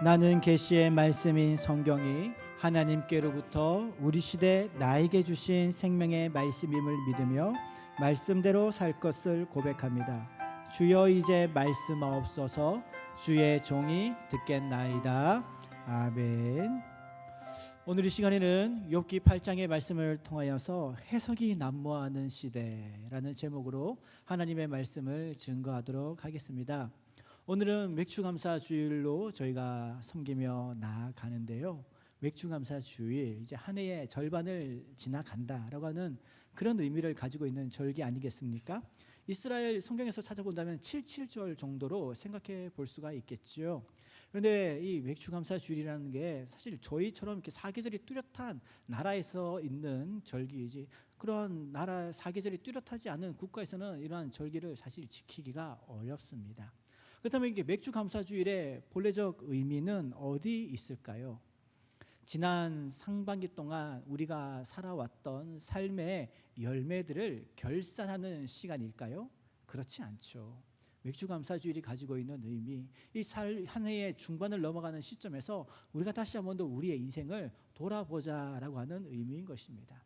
나는 계시의 말씀인 성경이 하나님께로부터 우리 시대 나에게 주신 생명의 말씀임을 믿으며 말씀대로 살 것을 고백합니다. 주여 이제 말씀하옵소서. 주의 종이 듣겠나이다. 아멘. 오늘 이 시간에는 욥기 8장의 말씀을 통하여서 해석이 난무하는 시대라는 제목으로 하나님의 말씀을 증거하도록 하겠습니다. 오늘은 맥주감사 주일로 저희가 섬기며 나아가는데요. 맥주감사 주일, 이제 한 해의 절반을 지나간다라고 하는 그런 의미를 가지고 있는 절기 아니겠습니까? 이스라엘 성경에서 찾아본다면 77절 정도로 생각해 볼 수가 있겠죠. 그런데 이 맥주감사 주일이라는 게 사실 저희처럼 이렇게 사계절이 뚜렷한 나라에서 있는 절기이지, 그런 나라 사계절이 뚜렷하지 않은 국가에서는 이러한 절기를 사실 지키기가 어렵습니다. 그렇다면 이게 맥주감사주일의 본래적 의미는 어디 있을까요? 지난 상반기 동안 우리가 살아왔던 삶의 열매들을 결산하는 시간일까요? 그렇지 않죠. 맥주감사주일이 가지고 있는 의미, 이 한 해의 중반을 넘어가는 시점에서 우리가 다시 한 번 더 우리의 인생을 돌아보자라고 하는 의미인 것입니다.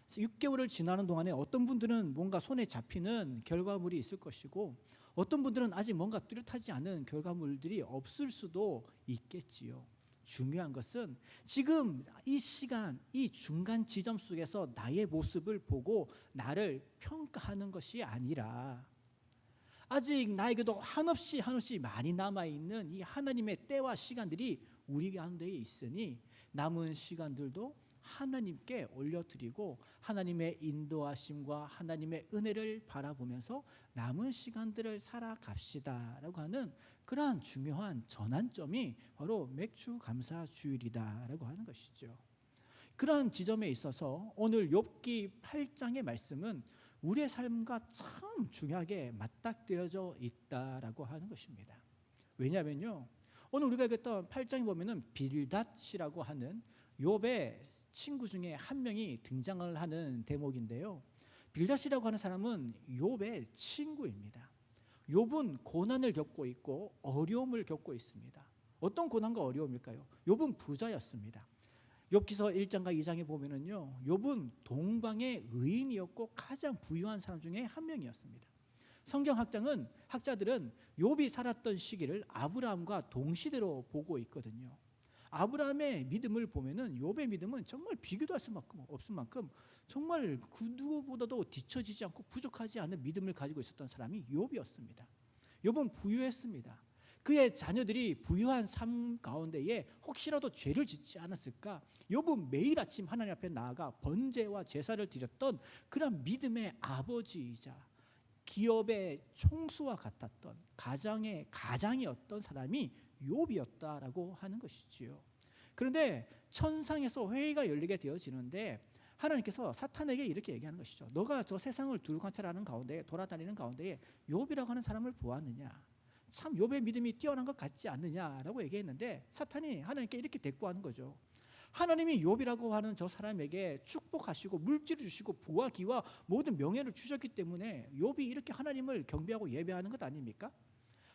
6개월을 지나는 동안에 어떤 분들은 뭔가 손에 잡히는 결과물이 있을 것이고, 어떤 분들은 아직 뭔가 뚜렷하지 않은 결과물들이 없을 수도 있겠지요. 중요한 것은 지금 이 시간, 이 중간 지점 속에서 나의 모습을 보고 나를 평가하는 것이 아니라, 아직 나에게도 한없이 많이 남아있는 이 하나님의 때와 시간들이 우리 가운데에 있으니 남은 시간들도 하나님께 올려드리고 하나님의 인도하심과 하나님의 은혜를 바라보면서 남은 시간들을 살아갑시다 라고 하는 그러한 중요한 전환점이 바로 맥주감사주일이다라고 하는 것이죠. 그러한 지점에 있어서 오늘 욥기 8장의 말씀은 우리의 삶과 참 중요하게 맞닥뜨려져 있다라고 하는 것입니다. 왜냐하면요, 오늘 우리가 읽었던 8장에 보면은 빌닷이라고 하는 욥의 친구 중에 한 명이 등장을 하는 대목인데요. 빌닷이라고 하는 사람은 욥의 친구입니다. 욥은 고난을 겪고 있고 어려움을 겪고 있습니다. 어떤 고난과 어려움일까요? 욥은 부자였습니다. 욥기서 1장과 2장에 보면은요, 욥은 동방의 의인이었고 가장 부유한 사람 중에 한 명이었습니다. 학자들은 욥이 살았던 시기를 아브라함과 동시대로 보고 있거든요. 아브라함의 믿음을 보면은 욥의 믿음은 정말 비교도 할 수 없을 만큼 정말 그 누구보다도 뒤처지지 않고 부족하지 않은 믿음을 가지고 있었던 사람이 욥이었습니다. 욥은 부유했습니다. 그의 자녀들이 부유한 삶 가운데에 혹시라도 죄를 짓지 않았을까? 욥은 매일 아침 하나님 앞에 나아가 번제와 제사를 드렸던 그런 믿음의 아버지이자 기업의 총수와 같았던 가장의 가장이었던 사람이 욥이었다라고 하는 것이지요. 그런데 천상에서 회의가 열리게 되어지는데 하나님께서 사탄에게 이렇게 얘기하는 것이죠. 너가 저 세상을 두루 관찰하는 가운데, 돌아다니는 가운데 욥이라고 하는 사람을 보았느냐? 참 욥의 믿음이 뛰어난 것 같지 않느냐라고 얘기했는데, 사탄이 하나님께 이렇게 대꾸하는 거죠. 하나님이 욥이라고 하는 저 사람에게 축복하시고 물질을 주시고 부와 기와 모든 명예를 주셨기 때문에 욥이 이렇게 하나님을 경배하고 예배하는 것 아닙니까?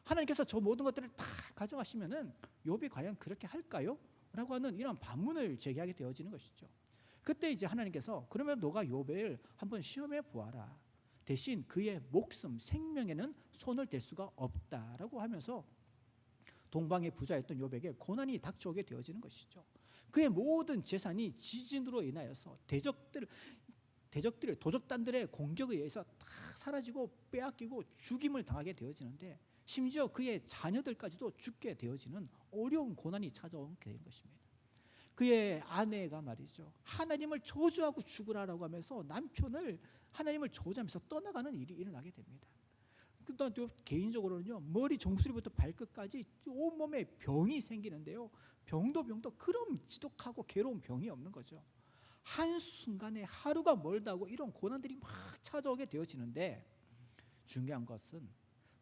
하나님께서 저 모든 것들을 다 가져가시면은 욥이 과연 그렇게 할까요? 라고 하는 이런 반문을 제기하게 되어지는 것이죠. 그때 이제 하나님께서 그러면 너가 욥을 한번 시험해 보아라. 대신 그의 목숨, 생명에는 손을 댈 수가 없다라고 하면서 동방의 부자였던 욥에게 고난이 닥쳐오게 되어지는 것이죠. 그의 모든 재산이 지진으로 인하여서 도적단들의 공격에 의해서 다 사라지고 빼앗기고 죽임을 당하게 되어지는데, 심지어 그의 자녀들까지도 죽게 되어지는 어려운 고난이 찾아오게 된 것입니다. 그의 아내가 말이죠, 하나님을 저주하고 죽으라라고 하면서 남편을 하나님을 저주하면서 떠나가는 일이 일어나게 됩니다. 그다음 또 개인적으로는요, 머리 정수리부터 발끝까지 온몸에 병이 생기는데요, 병도 그런 지독하고 괴로운 병이 없는 거죠. 한순간에 하루가 멀다고 이런 고난들이 막 찾아오게 되어지는데, 중요한 것은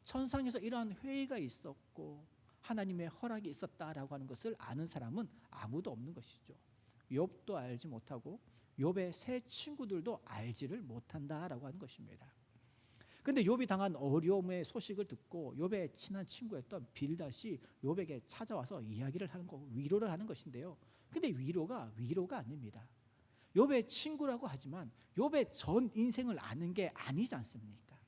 천상에서 이러한 회의가 있었고 하나님의 허락이 있었다라고 하는 것을 아는 사람은 아무도 없는 것이죠. 욥도 알지 못하고 욥의 세 친구들도 알지를 못한다라고 하는 것입니다. 근데 욥이 당한 어려움의 소식을 듣고 욥의 친한 친구였던 빌닷이 욥에게 찾아와서 이야기를 하는 거, 위로를 하는 것인데요. 근데 위로가 아닙니다. 욥의 친구라고 하지만 욥의 전 인생을 아는 게 아니지 않습니까?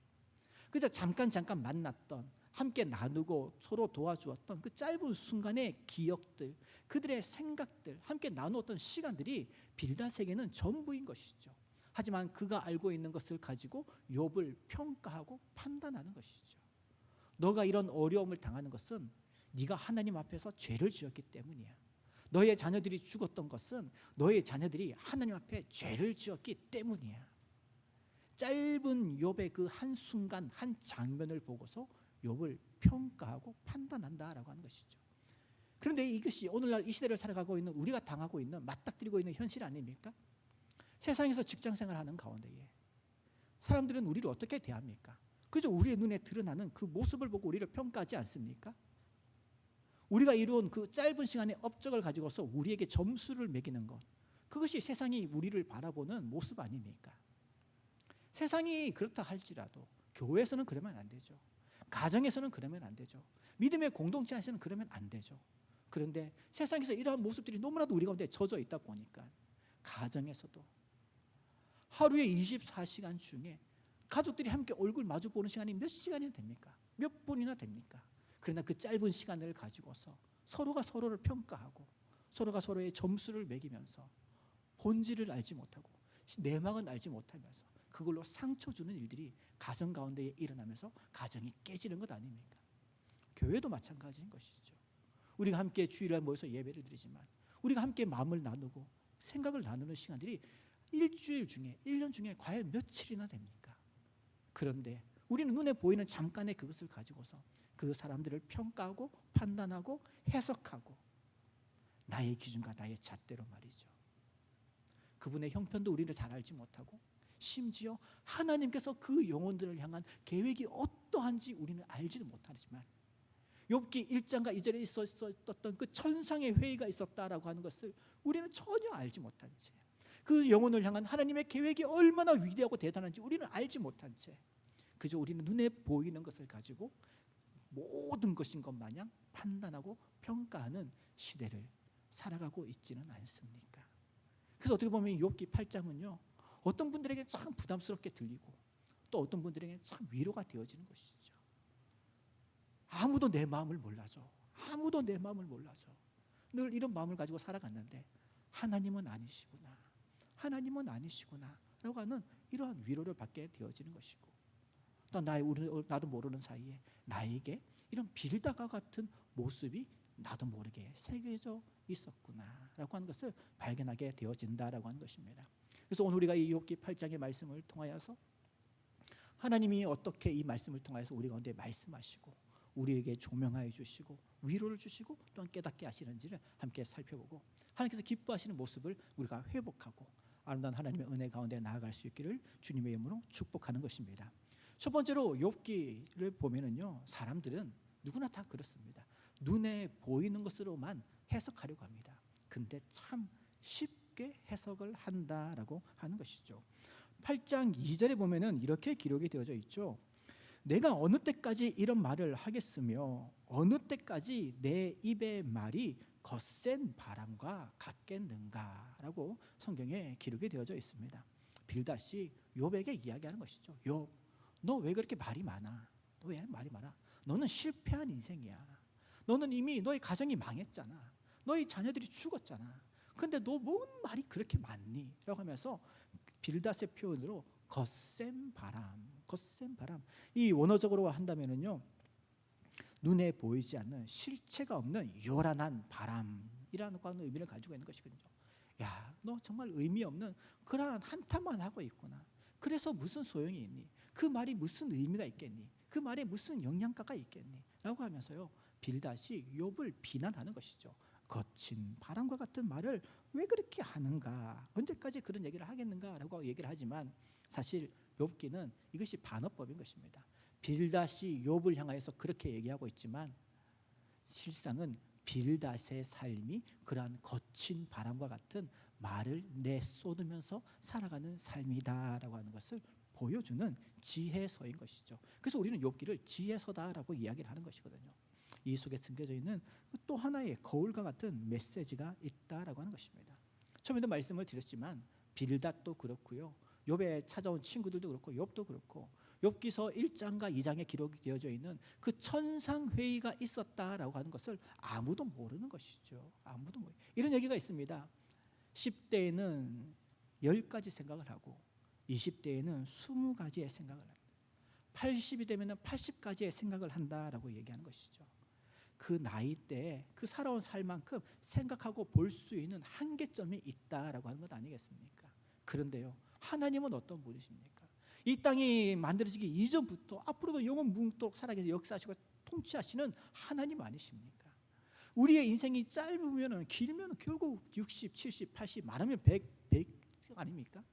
그저 잠깐 만났던, 함께 나누고 서로 도와주었던 그 짧은 순간의 기억들, 그들의 생각들, 함께 나누었던 시간들이 빌닷에게는 전부인 것이죠. 하지만 그가 알고 있는 것을 가지고 욥을 평가하고 판단하는 것이죠. 너가 이런 어려움을 당하는 것은 네가 하나님 앞에서 죄를 지었기 때문이야. 너의 자녀들이 죽었던 것은 너의 자녀들이 하나님 앞에 죄를 지었기 때문이야. 짧은 욥의 그 한순간 한 장면을 보고서 욥을 평가하고 판단한다라고 하는 것이죠. 그런데 이것이 오늘날 이 시대를 살아가고 있는 우리가 당하고 있는, 맞닥뜨리고 있는 현실 아닙니까? 세상에서 직장생활 하는 가운데에 사람들은 우리를 어떻게 대합니까? 그저 우리의 눈에 드러나는 그 모습을 보고 우리를 평가하지 않습니까? 우리가 이루은 그 짧은 시간의 업적을 가지고서 우리에게 점수를 매기는 것, 그것이 세상이 우리를 바라보는 모습 아닙니까? 세상이 그렇다 할지라도 교회에서는 그러면 안 되죠. 가정에서는 그러면 안 되죠. 믿음의 공동체 안에서는 그러면 안 되죠. 그런데 세상에서 이러한 모습들이 너무나도 우리 가운데 젖어 있다 보니까 가정에서도 하루에 24시간 중에 가족들이 함께 얼굴 마주 보는 시간이 몇 시간이나 됩니까? 몇 분이나 됩니까? 그러나 그 짧은 시간을 가지고서 서로가 서로를 평가하고 서로가 서로의 점수를 매기면서 본질을 알지 못하고 내막은 알지 못하면서 그걸로 상처 주는 일들이 가정 가운데에 일어나면서 가정이 깨지는 것 아닙니까? 교회도 마찬가지인 것이죠. 우리가 함께 주일날 모여서 예배를 드리지만 우리가 함께 마음을 나누고 생각을 나누는 시간들이 일주일 중에 1년 중에 과연 며칠이나 됩니까? 그런데 우리는 눈에 보이는 잠깐의 그것을 가지고서 그 사람들을 평가하고 판단하고 해석하고 나의 기준과 나의 잣대로 말이죠. 그분의 형편도 우리를 잘 알지 못하고 심지어 하나님께서 그 영혼들을 향한 계획이 어떠한지 우리는 알지도 못하지만 욥기 1장과 2절에 있었던 그 천상의 회의가 있었다라고 하는 것을 우리는 전혀 알지 못한 채, 그 영혼을 향한 하나님의 계획이 얼마나 위대하고 대단한지 우리는 알지 못한 채 그저 우리는 눈에 보이는 것을 가지고 모든 것인 것 마냥 판단하고 평가하는 시대를 살아가고 있지는 않습니까? 그래서 어떻게 보면 욥기 8장은요, 어떤 분들에게 참 부담스럽게 들리고 또 어떤 분들에게 참 위로가 되어지는 것이죠. 아무도 내 마음을 몰라줘. 아무도 내 마음을 몰라줘. 늘 이런 마음을 가지고 살아갔는데 하나님은 아니시구나. 하나님은 아니시구나 라고 하는 이러한 위로를 받게 되어지는 것이고, 또 나도 모르는 사이에 나에게 이런 빌다가 같은 모습이 나도 모르게 새겨져 있었구나 라고 하는 것을 발견하게 되어진다라고 하는 것입니다. 그래서 오늘 우리가 이 욥기 8장의 말씀을 통하여서 하나님이 어떻게 이 말씀을 통하여서 우리 가운데 말씀하시고 우리에게 조명하여 주시고 위로를 주시고 또한 깨닫게 하시는지를 함께 살펴보고 하나님께서 기뻐하시는 모습을 우리가 회복하고 아름다운 하나님의 은혜 가운데 나아갈 수 있기를 주님의 이름으로 축복하는 것입니다. 첫 번째로 욥기를 보면은요, 사람들은 누구나 다 그렇습니다. 눈에 보이는 것으로만 해석하려고 합니다. 근데 참 쉽게 해석을 한다라고 하는 것이죠. 8장 2절에 보면은 이렇게 기록이 되어져 있죠. 내가 어느 때까지 이런 말을 하겠으며 어느 때까지 내 입의 말이 거센 바람과 같겠는가라고 성경에 기록이 되어져 있습니다. 빌닷이 욥에게 이야기하는 것이죠. 욥, 너 왜 그렇게 말이 많아? 너 왜 말이 많아? 너는 실패한 인생이야. 너는 이미 너의 가정이 망했잖아. 너희 자녀들이 죽었잖아. 근데 너 뭔 말이 그렇게 많니? 라고 하면서 빌닷의 표현으로 거센 바람, 거센 바람. 이 원어적으로 한다면은요, 눈에 보이지 않는 실체가 없는 요란한 바람이라는 의미를 가지고 있는 것이거든요. 야, 너 정말 의미 없는 그러한 한탄만 하고 있구나. 그래서 무슨 소용이 있니? 그 말이 무슨 의미가 있겠니? 그 말에 무슨 영양가가 있겠니? 라고 하면서요, 빌닷이 욥을 비난하는 것이죠. 거친 바람과 같은 말을 왜 그렇게 하는가? 언제까지 그런 얘기를 하겠는가? 라고 얘기를 하지만 사실 욥기는 이것이 반어법인 것입니다. 빌닷이 욥을 향하여서 그렇게 얘기하고 있지만 실상은 빌닷의 삶이 그러한 거친 바람과 같은 말을 내쏟으면서 살아가는 삶이다라고 하는 것을 보여주는 지혜서인 것이죠. 그래서 우리는 욥기를 지혜서다라고 이야기를 하는 것이거든요. 이 속에 숨겨져 있는 또 하나의 거울과 같은 메시지가 있다라고 하는 것입니다. 처음에도 말씀을 드렸지만 빌닷도 그렇고요, 욥에 찾아온 친구들도 그렇고 욥도 그렇고 욥기서 1장과 2장에 기록이 되어져 있는 그 천상회의가 있었다라고 하는 것을 아무도 모르는 것이죠. 아무도 모르는. 이런 얘기가 있습니다. 10대에는 10가지 생각을 하고 20대에는 20가지의 생각을 한다. 80이 되면 80가지의 생각을 한다라고 얘기하는 것이죠. 그 나이 때에 그 살아온 삶만큼 생각하고 볼 수 있는 한계점이 있다라고 하는 것 아니겠습니까? 그런데요, 하나님은 어떤 분이십니까? 이 땅이 만들어지기 이전부터 앞으로도 영원 무궁토록 살아계셔 역사하시고 통치하시는 하나님 아니십니까? 우리의 인생이 짧으면 길면 결국 60, 70, 80, 많으면 100 아닙니까?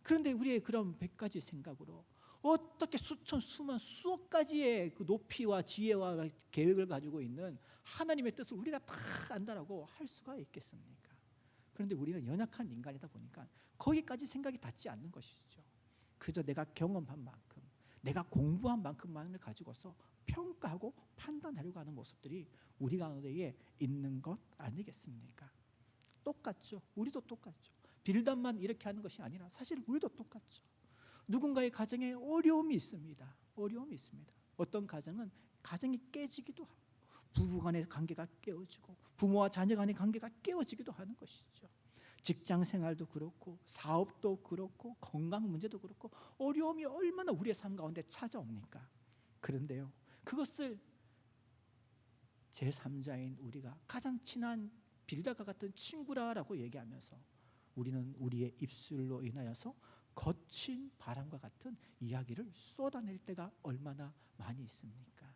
그런데 우리의 그런 100가지 생각으로 어떻게 수천, 수만, 수억 가지의 그 높이와 지혜와 계획을 가지고 있는 하나님의 뜻을 우리가 다 안다라고 할 수가 있겠습니까? 그런데 우리는 연약한 인간이다 보니까 거기까지 생각이 닿지 않는 것이죠. 그저 내가 경험한 만큼, 내가 공부한 만큼만을 가지고서 평가하고 판단하려고 하는 모습들이 우리 가운데에 있는 것 아니겠습니까? 똑같죠. 우리도 똑같죠. 빌닷만 이렇게 하는 것이 아니라 사실 우리도 똑같죠. 누군가의 가정에 어려움이 있습니다. 어려움이 있습니다. 어떤 가정은 가정이 깨지기도 하고 부부 간의 관계가 깨어지고 부모와 자녀 간의 관계가 깨어지기도 하는 것이죠. 직장 생활도 그렇고 사업도 그렇고 건강 문제도 그렇고 어려움이 얼마나 우리의 삶 가운데 찾아옵니까? 그런데요, 그것을 제3자인 우리가 가장 친한 빌닷과 같은 친구라고 얘기하면서 우리는 우리의 입술로 인하여서 거친 바람과 같은 이야기를 쏟아낼 때가 얼마나 많이 있습니까?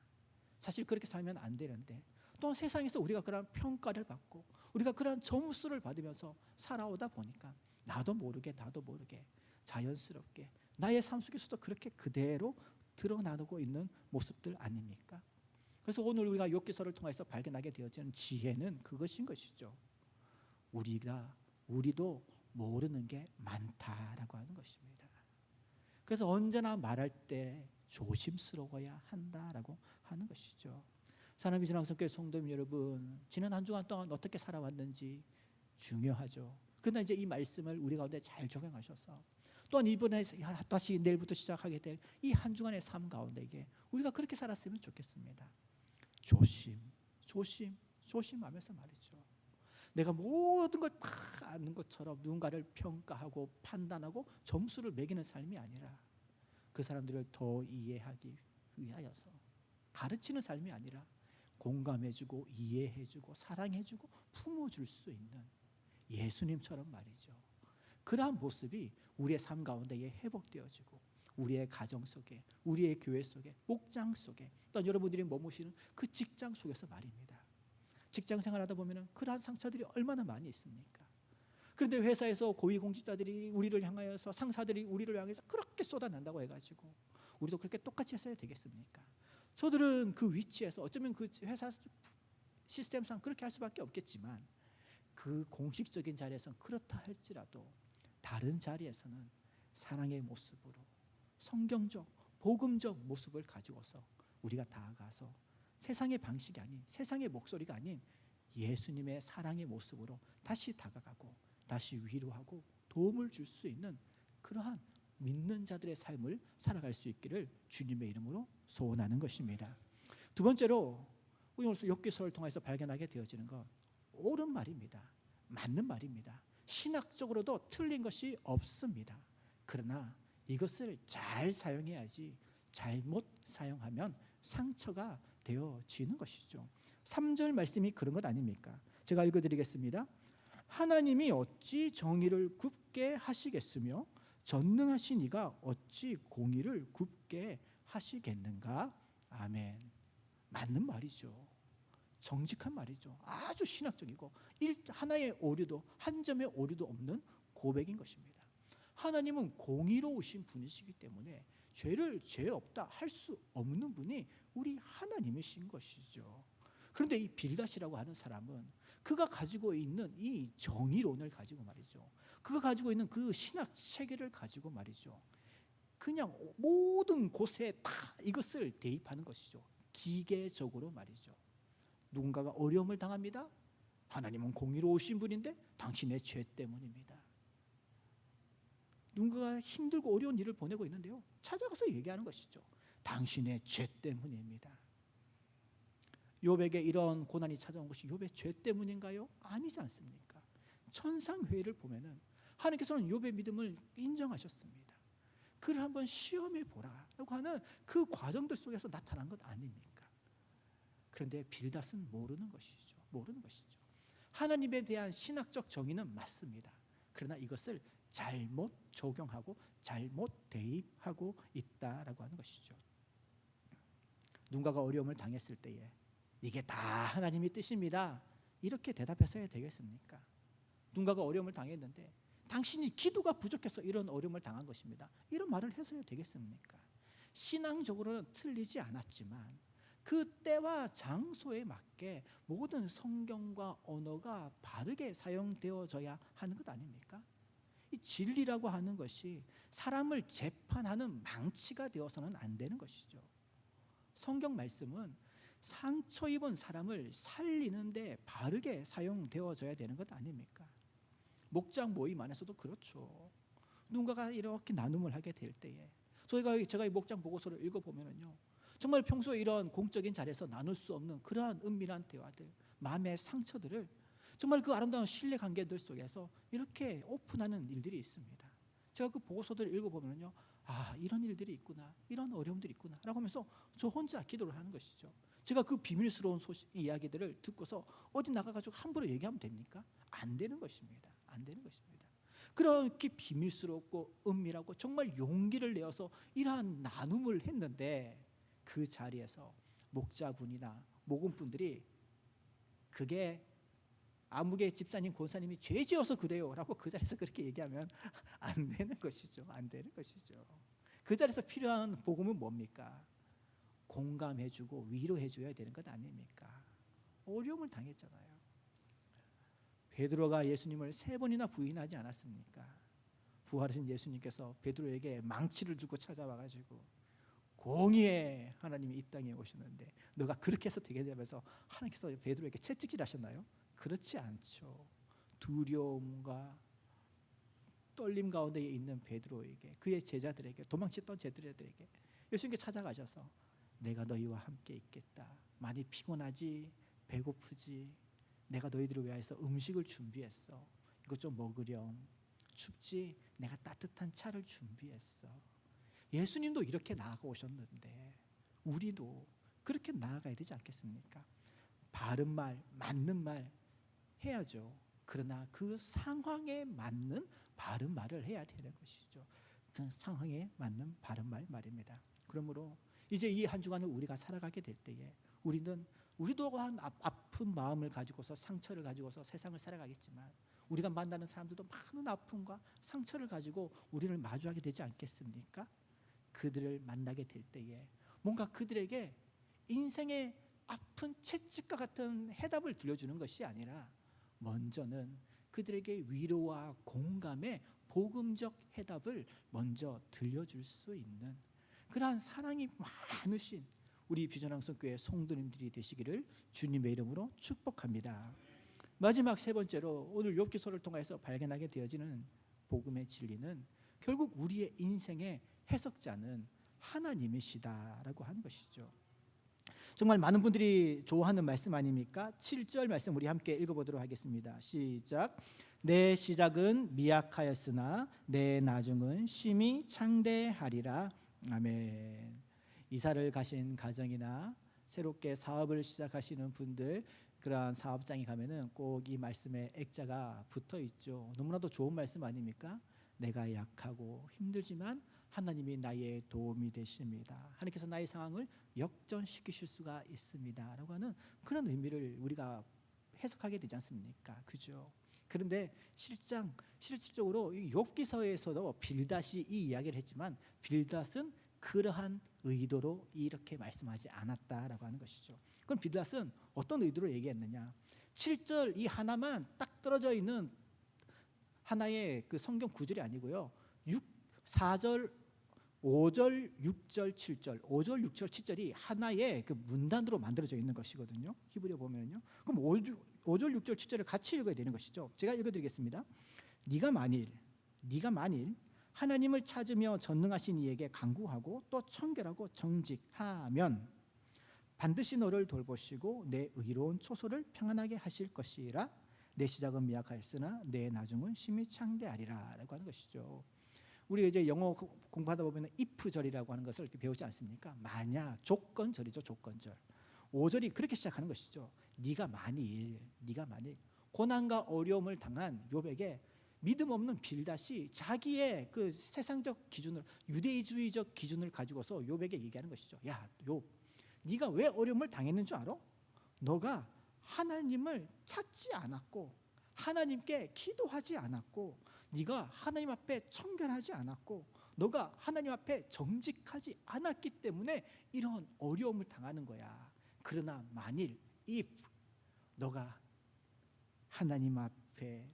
사실 그렇게 살면 안 되는데 또 세상에서 우리가 그런 평가를 받고 우리가 그런 점수를 받으면서 살아오다 보니까 나도 모르게 자연스럽게 나의 삶 속에서도 그렇게 그대로 드러나고 있는 모습들 아닙니까? 그래서 오늘 우리가 욥기서를 통해서 발견하게 되어지는 지혜는 그것인 것이죠. 우리도 모르는 게 많다라고 하는 것입니다. 그래서 언제나 말할 때 조심스러워야 한다라고 하는 것이죠. 사랑하는 지랑성교회 성도님 여러분, 지난 한 주간 동안 어떻게 살아왔는지 중요하죠. 그러나 이제 이 말씀을 우리 가운데 잘 적용하셔서 또한 이번에 다시 내일부터 시작하게 될 이 한 주간의 삶 가운데 우리가 그렇게 살았으면 좋겠습니다. 조심하면서 말이죠. 내가 모든 걸 다 아는 것처럼 누군가를 평가하고 판단하고 점수를 매기는 삶이 아니라 그 사람들을 더 이해하기 위하여서 가르치는 삶이 아니라 공감해주고 이해해주고 사랑해주고 품어줄 수 있는 예수님처럼 말이죠. 그러한 모습이 우리의 삶 가운데에 회복되어지고 우리의 가정 속에, 우리의 교회 속에, 목장 속에, 또 여러분들이 머무시는 그 직장 속에서 말입니다. 직장 생활하다 보면 그러한 상처들이 얼마나 많이 있습니까? 그런데 회사에서 고위공직자들이 우리를 향하여서, 상사들이 우리를 향해서 그렇게 쏟아낸다고 해가지고 우리도 그렇게 똑같이 했어야 되겠습니까? 저들은 그 위치에서 어쩌면 그 회사 시스템상 그렇게 할 수밖에 없겠지만 그 공식적인 자리에서는 그렇다 할지라도 다른 자리에서는 사랑의 모습으로 성경적, 복음적 모습을 가지고서 우리가 다가가서 세상의 방식이 아닌, 세상의 목소리가 아닌 예수님의 사랑의 모습으로 다시 다가가고 다시 위로하고 도움을 줄 수 있는 그러한 믿는 자들의 삶을 살아갈 수 있기를 주님의 이름으로 소원하는 것입니다. 두 번째로 우리 오늘 욥기서를 통해서 발견하게 되어지는 것, 옳은 말입니다. 맞는 말입니다. 신학적으로도 틀린 것이 없습니다. 그러나 이것을 잘 사용해야지 잘못 사용하면 상처가 되어지는 것이죠. 3절 말씀이 그런 것 아닙니까? 제가 읽어드리겠습니다. 하나님이 어찌 정의를 굽게 하시겠으며 전능하신 이가 어찌 공의를 굽게 하시겠는가? 아멘. 맞는 말이죠. 정직한 말이죠. 아주 신학적이고 하나의 오류도, 한 점의 오류도 없는 고백인 것입니다. 하나님은 공의로우신 분이시기 때문에 죄를 죄 없다 할 수 없는 분이 우리 하나님이신 것이죠. 그런데 이 빌닷이라고 하는 사람은 그가 가지고 있는 이 정의론을 가지고 말이죠, 그가 가지고 있는 그 신학 체계를 가지고 말이죠, 그냥 모든 곳에 다 이것을 대입하는 것이죠. 기계적으로 말이죠. 누군가가 어려움을 당합니다. 하나님은 공의로우신 분인데 당신의 죄 때문입니다. 누군가가 힘들고 어려운 일을 보내고 있는데요, 찾아가서 얘기하는 것이죠. 당신의 죄 때문입니다. 욥에게 이런 고난이 찾아온 것이 욥의 죄 때문인가요? 아니지 않습니까? 천상회의를 보면은 하나님께서는 욥의 믿음을 인정하셨습니다. 그를 한번 시험해 보라라고 하는 그 과정들 속에서 나타난 것 아닙니까? 그런데 빌닷은 모르는 것이죠. 모르는 것이죠. 하나님에 대한 신학적 정의는 맞습니다. 그러나 이것을 잘못 적용하고 잘못 대입하고 있다라고 하는 것이죠. 누군가가 어려움을 당했을 때에 이게 다 하나님의 뜻입니다, 이렇게 대답해서야 되겠습니까? 누군가가 어려움을 당했는데 당신이 기도가 부족해서 이런 어려움을 당한 것입니다, 이런 말을 해서야 되겠습니까? 신앙적으로는 틀리지 않았지만 그 때와 장소에 맞게 모든 성경과 언어가 바르게 사용되어져야 하는 것 아닙니까? 이 진리라고 하는 것이 사람을 재판하는 망치가 되어서는 안 되는 것이죠. 성경 말씀은 상처 입은 사람을 살리는데 바르게 사용되어져야 되는 것 아닙니까? 목장 모임 안에서도 그렇죠. 누군가가 이렇게 나눔을 하게 될 때에 제가 이 목장 보고서를 읽어보면요, 정말 평소에 이런 공적인 자리에서 나눌 수 없는 그러한 은밀한 대화들, 마음의 상처들을 정말 그 아름다운 신뢰 관계들 속에서 이렇게 오픈하는 일들이 있습니다. 제가 그 보고서들을 읽어보면요, 이런 일들이 있구나, 이런 어려움들이 있구나 라고 하면서 저 혼자 기도를 하는 것이죠. 제가 그 비밀스러운 이야기들을 듣고서 어디 나가가지고 함부로 얘기하면 됩니까? 안 되는 것입니다. 안 되는 것입니다. 그렇게 비밀스럽고 은밀하고 정말 용기를 내어서 이러한 나눔을 했는데 그 자리에서 목자분이나 목원분들이 그게 아무개 집사님, 권사님이 죄 지어서 그래요 라고 그 자리에서 그렇게 얘기하면 안 되는 것이죠. 안 되는 것이죠. 그 자리에서 필요한 복음은 뭡니까? 공감해주고 위로해줘야 되는 것 아닙니까? 어려움을 당했잖아요. 베드로가 예수님을 3번이나 부인하지 않았습니까? 부활하신 예수님께서 베드로에게 망치를 들고 찾아와가지고 공의의 하나님이 이 땅에 오셨는데 너가 그렇게 해서 되게 되면서 하나님께서 베드로에게 채찍질 하셨나요? 그렇지 않죠. 두려움과 떨림 가운데 있는 베드로에게, 그의 제자들에게, 도망쳤던 제자들에게 예수님께 찾아가셔서 내가 너희와 함께 있겠다. 많이 피곤하지? 배고프지? 내가 너희들을 위해서 음식을 준비했어. 이것 좀 먹으렴. 춥지? 내가 따뜻한 차를 준비했어. 예수님도 이렇게 나아가오셨는데 우리도 그렇게 나아가야 되지 않겠습니까? 바른 말, 맞는 말 해야죠. 그러나 그 상황에 맞는 바른 말을 해야 되는 것이죠. 그 상황에 맞는 바른 말입니다. 그러므로 이제 이 한 주간을 우리가 살아가게 될 때에 우리도 한 아픈 마음을 가지고서, 상처를 가지고서 세상을 살아가겠지만 우리가 만나는 사람들도 많은 아픔과 상처를 가지고 우리를 마주하게 되지 않겠습니까? 그들을 만나게 될 때에 뭔가 그들에게 인생의 아픈 채찍과 같은 해답을 들려주는 것이 아니라 먼저는 그들에게 위로와 공감의 복음적 해답을 먼저 들려줄 수 있는 그러한 사랑이 많으신 우리 비전항성교회 성도님들이 되시기를 주님의 이름으로 축복합니다. 마지막 3번째로 오늘 욥기서를 통해서 발견하게 되어지는 복음의 진리는 결국 우리의 인생의 해석자는 하나님이시다라고 하는 것이죠. 정말 많은 분들이 좋아하는 말씀 아닙니까? 7절 말씀 우리 함께 읽어보도록 하겠습니다. 시작. 내 시작은 미약하였으나 내 나중은 심히 창대하리라. 아멘. 이사를 가신 가정이나 새롭게 사업을 시작하시는 분들, 그러한 사업장에 가면은 꼭 이 말씀에 액자가 붙어 있죠. 너무나도 좋은 말씀 아닙니까? 내가 약하고 힘들지만 하나님이 나의 도움이 되십니다. 하나님께서 나의 상황을 역전시키실 수가 있습니다 라고 하는 그런 의미를 우리가 해석하게 되지 않습니까? 그죠? 그런데 실질적으로 욥기서에서도 빌닷이 이 이야기를 했지만 빌닷은 그러한 의도로 이렇게 말씀하지 않았다라고 하는 것이죠. 그럼 빌닷은 어떤 의도로 얘기했느냐? 7절 이 하나만 딱 떨어져 있는 하나의 그 성경 구절이 아니고요. 4절, 5절, 6절, 7절, 5절, 6절, 7절이 하나의 그 문단으로 만들어져 있는 것이거든요. 히브리어 보면요. 그럼 5절, 6절, 7절을 같이 읽어야 되는 것이죠. 제가 읽어드리겠습니다. 네가 만일 하나님을 찾으며 전능하신 이에게 간구하고 또 청결하고 정직하면 반드시 너를 돌보시고 내 의로운 초소를 평안하게 하실 것이라. 내 시작은 미약하였으나 내 나중은 심히 창대하리라 라고 하는 것이죠. 우리 이제 영어 공부하다 보면 if절이라고 하는 것을 이렇게 배우지 않습니까? 만약, 조건절이죠. 조건절. 5절이 그렇게 시작하는 것이죠. 네가 만일 고난과 어려움을 당한 욥에게 믿음 없는 빌닷이 자기의 그 세상적 기준을, 유대주의적 기준을 가지고서 욥에게 얘기하는 것이죠. 야, 욥, 네가 왜 어려움을 당했는 줄 알아? 너가 하나님을 찾지 않았고 하나님께 기도하지 않았고 네가 하나님 앞에 청결하지 않았고 너가 하나님 앞에 정직하지 않았기 때문에 이런 어려움을 당하는 거야. 그러나 만일 if 너가 하나님 앞에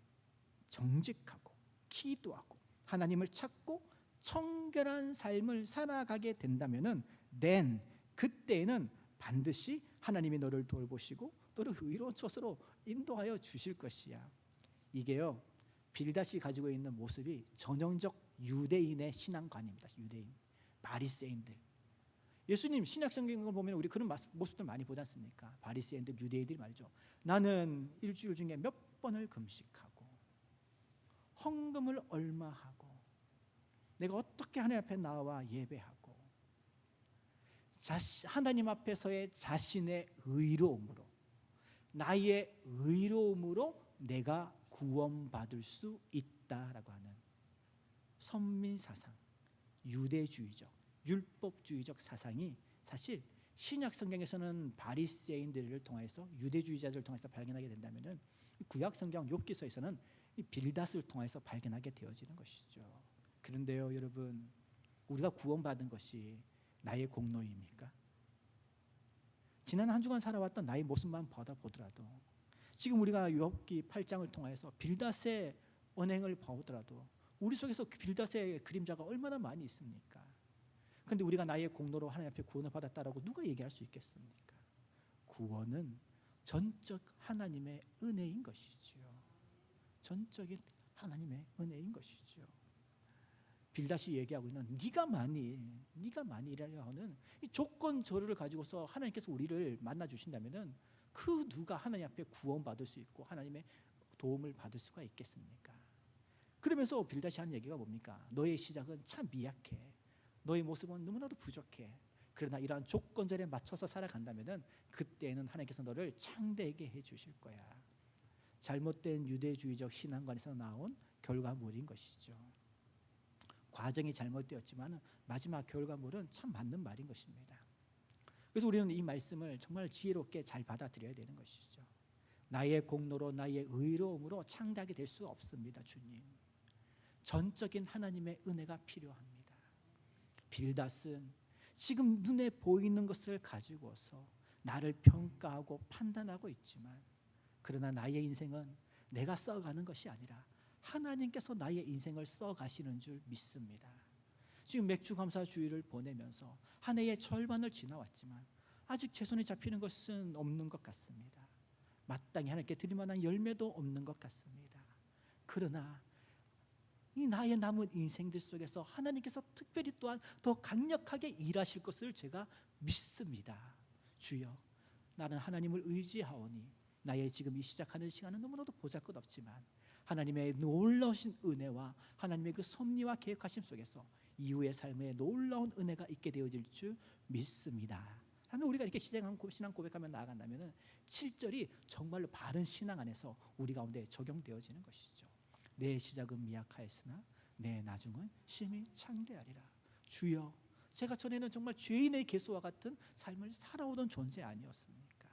정직하고 기도하고 하나님을 찾고 청결한 삶을 살아가게 된다면은 then 그때는 반드시 하나님이 너를 돌보시고 너를 의로운 초소로 인도하여 주실 것이야. 이게요, 빌닷이 가지고 있는 모습이 전형적 유대인의 신앙관입니다. 유대인, 바리새인들. 예수님 신약 성경을 보면 우리 그런 모습들 많이 보지 않습니까? 바리새인들, 유대인들이 말이죠. 나는 일주일 중에 몇 번을 금식하고 헌금을 얼마 하고 내가 어떻게 하나님 앞에 나와 예배하고 하나님 앞에서의 자신의 의로움으로, 나의 의로움으로 내가 구원받을 수 있다라고 하는 선민사상, 유대주의적, 율법주의적 사상이 사실 신약 성경에서는 바리새인들을 통해서, 유대주의자들을 통해서 발견하게 된다면은 구약 성경 욥기서에서는 이 빌닷을 통해서 발견하게 되어지는 것이죠. 그런데요, 여러분, 우리가 구원받은 것이 나의 공로입니까? 지난 한 주간 살아왔던 나의 모습만 보더라도, 지금 우리가 욥기 8장을 통해서 빌닷의 언행을 보더라도 우리 속에서 빌닷의 그림자가 얼마나 많이 있습니까? 그런데 우리가 나의 공로로 하나님 앞에 구원을 받았다라고 누가 얘기할 수 있겠습니까? 구원은 전적 하나님의 은혜인 것이지요. 전적인 하나님의 은혜인 것이지요. 빌닷이 얘기하고 있는 네가 만일이라 하는 이 조건절을 가지고서 하나님께서 우리를 만나 주신다면은 그 누가 하나님 앞에 구원받을 수 있고 하나님의 도움을 받을 수가 있겠습니까? 그러면서 빌닷이 하는 얘기가 뭡니까? 너의 시작은 참 미약해. 너의 모습은 너무나도 부족해. 그러나 이러한 조건절에 맞춰서 살아간다면은 그때는 하나님께서 너를 창대하게 해 주실 거야. 잘못된 유대주의적 신앙관에서 나온 결과물인 것이죠. 과정이 잘못되었지만 마지막 결과물은 참 맞는 말인 것입니다. 그래서 우리는 이 말씀을 정말 지혜롭게 잘 받아들여야 되는 것이죠. 나의 공로로, 나의 의로움으로 창대하게 될 수 없습니다. 주님, 전적인 하나님의 은혜가 필요합니다. 빌닷은 지금 눈에 보이는 것을 가지고서 나를 평가하고 판단하고 있지만, 그러나 나의 인생은 내가 써가는 것이 아니라 하나님께서 나의 인생을 써가시는 줄 믿습니다. 지금 맥주감사주의를 보내면서 한 해의 절반을 지나왔지만 아직 제 손에 잡히는 것은 없는 것 같습니다. 마땅히 하나님께 드릴 만한 열매도 없는 것 같습니다. 그러나 이 나의 남은 인생들 속에서 하나님께서 특별히 또한 더 강력하게 일하실 것을 제가 믿습니다. 주여, 나는 하나님을 의지하오니 나의 지금 이 시작하는 시간은 너무나도 보잘것없지만 하나님의 놀라우신 은혜와 하나님의 그 섭리와 계획하심 속에서 이후의 삶에 놀라운 은혜가 있게 되어질 줄 믿습니다. 하면 우리가 이렇게 신앙 고백하며 나아간다면 7절이 정말로 바른 신앙 안에서 우리 가운데 적용되어지는 것이죠. 내 시작은 미약하였으나 내 나중은 심히 창대하리라. 주여, 제가 전에는 정말 죄인의 개수와 같은 삶을 살아오던 존재 아니었습니까?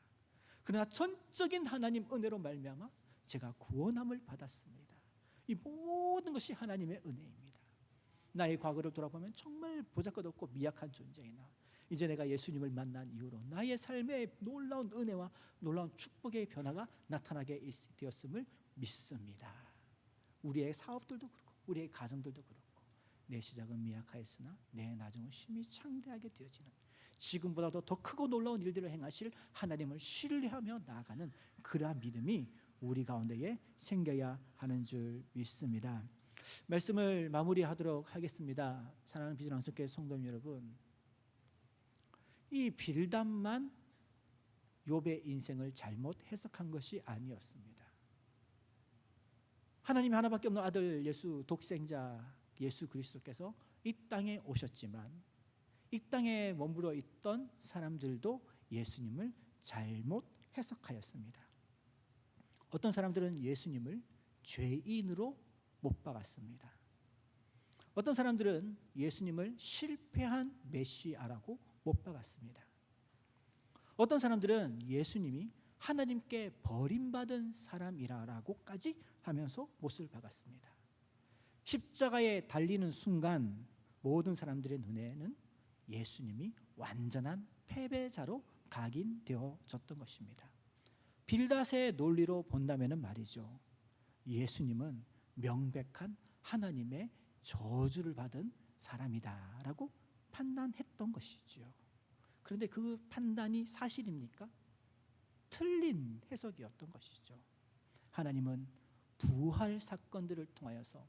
그러나 전적인 하나님 은혜로 말미암아 제가 구원함을 받았습니다. 이 모든 것이 하나님의 은혜입니다. 나의 과거를 돌아보면 정말 보잘것없고 미약한 존재이나 이제 내가 예수님을 만난 이후로 나의 삶에 놀라운 은혜와 놀라운 축복의 변화가 나타나게 되었음을 믿습니다. 우리의 사업들도 그렇고 우리의 가정들도 그렇고 내 시작은 미약하였으나 내 나중은 심히 창대하게 되어지는, 지금보다도 더 크고 놀라운 일들을 행하실 하나님을 신뢰하며 나아가는 그러한 믿음이 우리 가운데에 생겨야 하는 줄 믿습니다. 말씀을 마무리하도록 하겠습니다. 사랑하는 비전 방송교회 성도 여러분, 이 빌담만 욥의 인생을 잘못 해석한 것이 아니었습니다. 하나님이 하나밖에 없는 아들 예수, 독생자 예수 그리스도께서 이 땅에 오셨지만 이 땅에 머물러 있던 사람들도 예수님을 잘못 해석하였습니다. 어떤 사람들은 예수님을 죄인으로 못 박았습니다. 어떤 사람들은 예수님을 실패한 메시아라고 못 박았습니다. 어떤 사람들은 예수님이 하나님께 버림받은 사람이라고까지 하면서 못을 박았습니다. 십자가에 달리는 순간 모든 사람들의 눈에는 예수님이 완전한 패배자로 각인되어졌던 것입니다. 빌닷의 논리로 본다면 말이죠, 예수님은 명백한 하나님의 저주를 받은 사람이다라고 판단했던 것이지요. 그런데 그 판단이 사실입니까? 틀린 해석이었던 것이죠. 하나님은 부활 사건들을 통하여서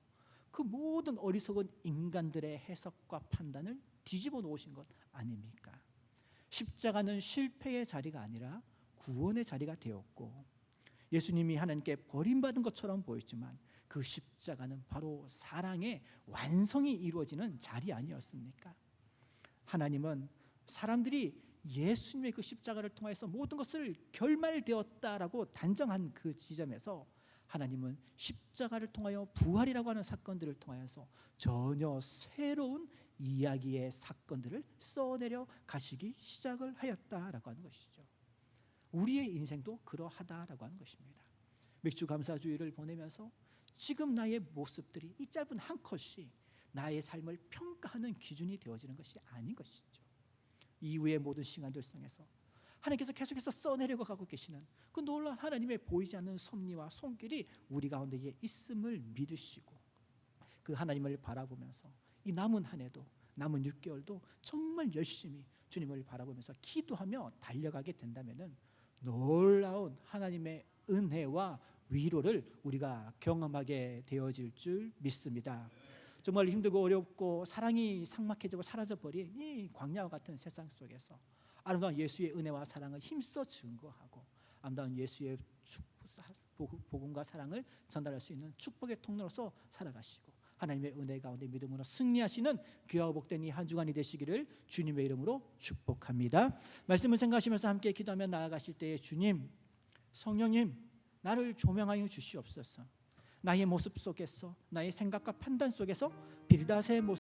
그 모든 어리석은 인간들의 해석과 판단을 뒤집어 놓으신 것 아닙니까? 십자가는 실패의 자리가 아니라 구원의 자리가 되었고, 예수님이 하나님께 버림받은 것처럼 보였지만 그 십자가는 바로 사랑의 완성이 이루어지는 자리 아니었습니까? 하나님은 사람들이 예수님의 그 십자가를 통해서 모든 것을 결말되었다라고 단정한 그 지점에서 하나님은 십자가를 통하여 부활이라고 하는 사건들을 통하여서 전혀 새로운 이야기의 사건들을 써내려 가시기 시작을 하였다라고 하는 것이죠. 우리의 인생도 그러하다라고 하는 것입니다. 맥주 감사주의를 보내면서 지금 나의 모습들이 이 짧은 한 컷이 나의 삶을 평가하는 기준이 되어지는 것이 아닌 것이죠. 이후의 모든 시간들 속에서 하나님께서 계속해서 써내려고 가고 계시는 그 놀라운 하나님의 보이지 않는 섭리와 손길이 우리 가운데에 있음을 믿으시고, 그 하나님을 바라보면서 이 남은 한 해도, 남은 6개월도 정말 열심히 주님을 바라보면서 기도하며 달려가게 된다면 놀라운 하나님의 은혜와 위로를 우리가 경험하게 되어질 줄 믿습니다. 정말 힘들고 어렵고 사랑이 삭막해지고 사라져버린 이 광야와 같은 세상 속에서 아름다운 예수의 은혜와 사랑을 힘써 증거하고 아름다운 예수의 복음과 사랑을 전달할 수 있는 축복의 통로로서 살아가시고 하나님의 은혜 가운데 믿음으로 승리하시는 귀하고 복된 이 한 주간이 되시기를 주님의 이름으로 축복합니다. 말씀을 생각하시면서 함께 기도하며 나아가실 때에 주님, 성령님, 나를 조명하여 주시옵소서. 나의 모습 속에서, 나의 생각과 판단 속에서 빌닷의 모습